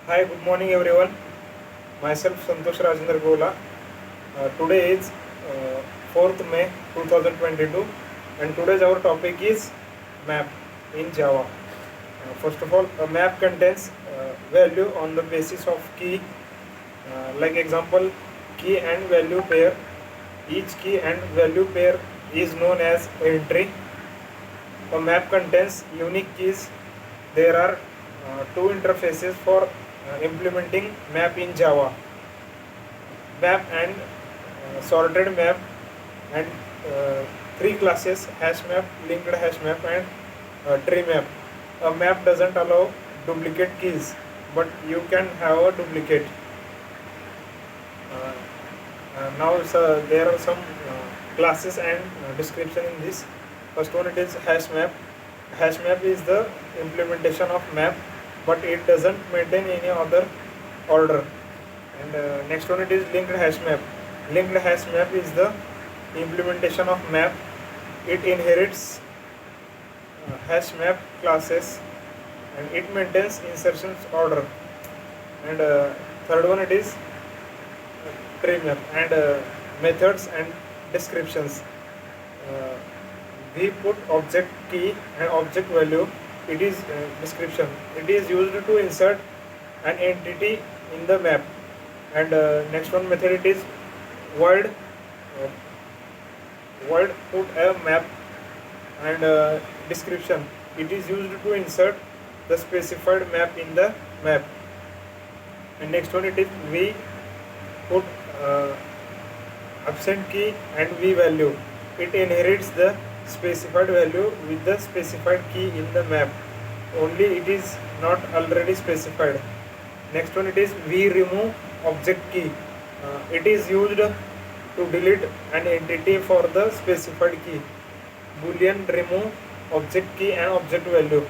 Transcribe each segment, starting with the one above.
Hi, good morning everyone. Myself Santosh Rajendra Gola. Today is 4th May 2022 and today's our topic is map in Java. First of all, a map contains value on the basis of key, like example key and value pair. Each key and value pair is known as entry. A map contains unique keys. There are two interfaces for implementing map in Java: map and sorted map, and three classes: hash map, linked hash map, and tree map. A map doesn't allow duplicate keys, but you can have a duplicate. Uh, now there are some classes and description in this. First one, it is hash map. Hash map is the implementation of map, but it doesn't maintain any other order. And next one, it is linked hash map. Linked hash map is the implementation of map. It inherits hash map classes and it maintains insertions order. And third one, it is tree map and methods and descriptions. Uh, we put object key and object value. It is description. It is used to insert an entity in the map. And next one method, it is void. Void put a map and description. It is used to insert the specified map in the map. And next one, it is v put absent key and v value. It inherits the specified value with the specified key in the map. Only it is not already specified. Next one, it is v remove object key. It is used to delete an entity for the specified key. Boolean remove object key and object value.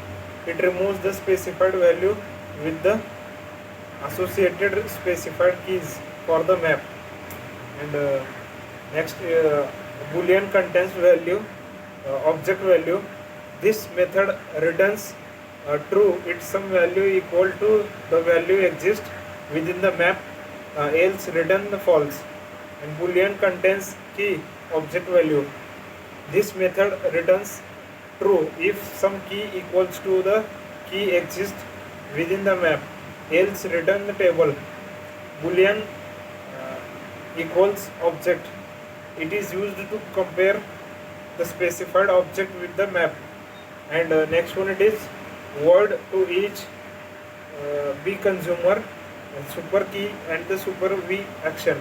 It removes the specified value with the associated specified keys for the map. And next, Boolean contains value, object value. This method returns true if some value equal to the value exists within the map, else return the false. And Boolean contains key, object value. This method returns true if some key equals to the key exists within the map, else return the table. Boolean equals object. It is used to compare the specified object with the map. And next one, it is word to each b consumer and super key and the super v action.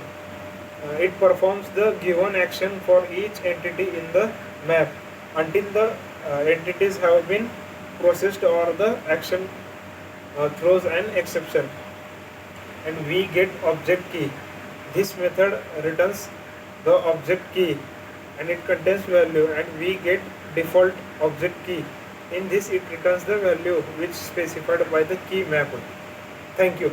It performs the given action for each entity in the map until the entities have been processed or the action throws an exception. And we get object key. This method returns the object key and it contains value, and we get default object key. In this, it returns the value which specified by the key map. Thank you.